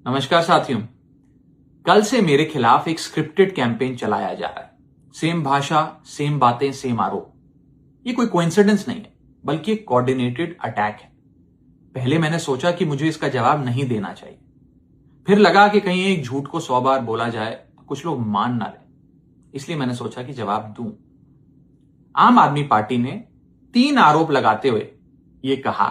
नमस्कार साथियों। कल से मेरे खिलाफ एक स्क्रिप्टेड कैंपेन चलाया जा रहा है। सेम भाषा, सेम बातें, सेम आरोप। ये कोई कोइंसिडेंस नहीं है, बल्कि एक कोऑर्डिनेटेड अटैक है। पहले मैंने सोचा कि मुझे इसका जवाब नहीं देना चाहिए। फिर लगा कि कहीं एक झूठ को 100 बार बोला जाए तो कुछ लोग मान ना लें, इसलिए मैंने सोचा कि जवाब दूं। आम आदमी पार्टी ने 3 आरोप लगाते हुए यह कहा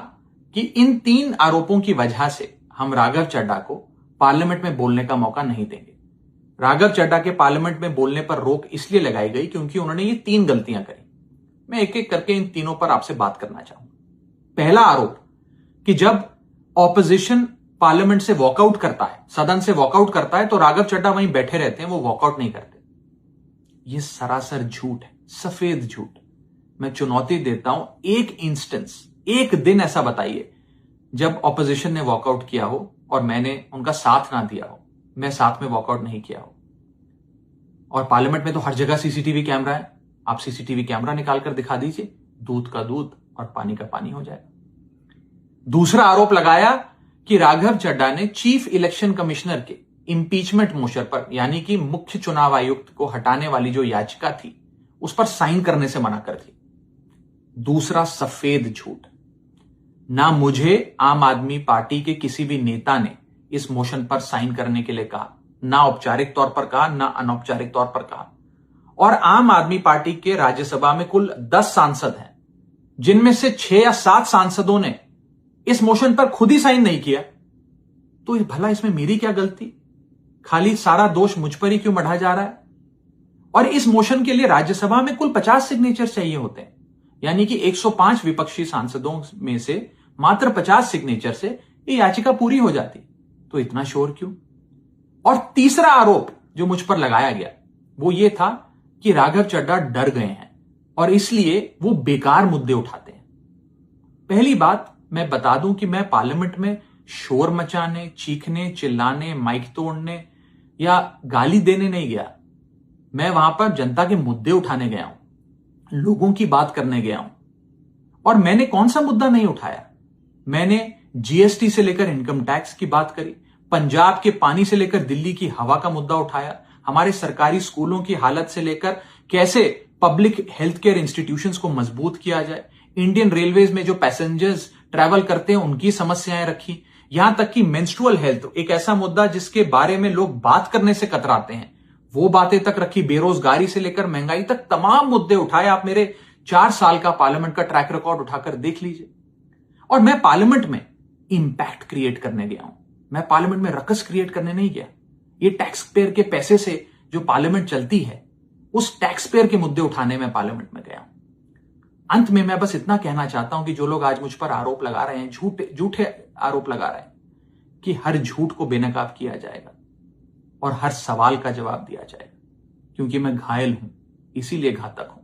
कि इन 3 आरोपों की वजह से हम राघव चड्ढा को पार्लियामेंट में बोलने का मौका नहीं देंगे। राघव चड्ढा के पार्लियामेंट में बोलने पर रोक इसलिए लगाई गई क्योंकि उन्होंने ये 3 गलतियां करी। मैं एक एक करके इन तीनों पर आपसे बात करना चाहूंगा। पहला आरोप कि जब ऑपोजिशन पार्लियामेंट से वॉकआउट करता है, सदन से वॉकआउट करता है, तो राघव चड्ढा वहीं बैठे रहते हैं, वो वॉकआउट नहीं करते। यह सरासर झूठ है, सफेद झूठ। मैं चुनौती देता हूं, एक इंस्टेंस, एक दिन ऐसा बताइए जब ऑपोजिशन ने वॉकआउट किया हो और मैंने उनका साथ ना दिया हो, मैं साथ में वॉकआउट नहीं किया हो। और पार्लियामेंट में तो हर जगह सीसीटीवी कैमरा है। आप सीसीटीवी कैमरा निकाल कर दिखा दीजिए, दूध का दूध और पानी का पानी हो जाएगा। दूसरा आरोप लगाया कि राघव चड्ढा ने चीफ इलेक्शन कमिश्नर के इंपीचमेंट मोशन पर, यानी कि मुख्य चुनाव आयुक्त को हटाने वाली जो याचिका थी, उस पर साइन करने से मना कर दी। दूसरा सफेद झूठ। ना मुझे आम आदमी पार्टी के किसी भी नेता ने इस मोशन पर साइन करने के लिए कहा, ना औपचारिक तौर पर कहा, ना अनौपचारिक तौर पर कहा। और आम आदमी पार्टी के राज्यसभा में कुल 10 सांसद हैं, जिनमें से 6 या 7 सांसदों ने इस मोशन पर खुद ही साइन नहीं किया। तो भला इसमें मेरी क्या गलती? खाली सारा दोष मुझ पर ही क्यों मढ़ा जा रहा है? और इस मोशन के लिए राज्यसभा में कुल 50 सिग्नेचर चाहिए होते हैं, यानी कि 105 विपक्षी सांसदों में से मात्र 50 सिग्नेचर से ये याचिका पूरी हो जाती। तो इतना शोर क्यों? और तीसरा आरोप जो मुझ पर लगाया गया वो ये था कि राघव चड्ढा डर गए हैं और इसलिए वो बेकार मुद्दे उठाते हैं। पहली बात मैं बता दूं कि मैं पार्लियामेंट में शोर मचाने, चीखने, चिल्लाने, माइक तोड़ने या गाली देने नहीं गया। मैं वहां पर जनता के मुद्दे उठाने गया हूं, लोगों की बात करने गया हूं। और मैंने कौन सा मुद्दा नहीं उठाया? मैंने जीएसटी से लेकर इनकम टैक्स की बात करी, पंजाब के पानी से लेकर दिल्ली की हवा का मुद्दा उठाया, हमारे सरकारी स्कूलों की हालत से लेकर कैसे पब्लिक हेल्थ केयर इंस्टीट्यूशंस को मजबूत किया जाए, इंडियन रेलवेज में जो पैसेंजर्स ट्रैवल करते हैं उनकी समस्याएं रखी, यहां तक कि मेंस्ट्रुअल हेल्थ, एक ऐसा मुद्दा जिसके बारे में लोग बात करने से कतराते हैं, वो बातें तक रखी। बेरोजगारी से लेकर महंगाई तक तमाम मुद्दे उठाए। आप मेरे 4 साल का पार्लियामेंट का ट्रैक रिकॉर्ड उठाकर देख लीजिए। और मैं पार्लियामेंट में इंपैक्ट क्रिएट करने गया हूं, मैं पार्लियामेंट में रकस क्रिएट करने नहीं गया। ये टैक्स पेयर के पैसे से जो पार्लियामेंट चलती है, उस टैक्स पेयर के मुद्दे उठाने में पार्लियामेंट में गया हूं। अंत में मैं बस इतना कहना चाहता हूं कि जो लोग आज मुझ पर आरोप लगा रहे हैं, झूठे आरोप लगा रहे हैं, कि हर झूठ को बेनकाब किया जाएगा और हर सवाल का जवाब दिया जाएगा, क्योंकि मैं घायल हूं, इसीलिए घातक हूं।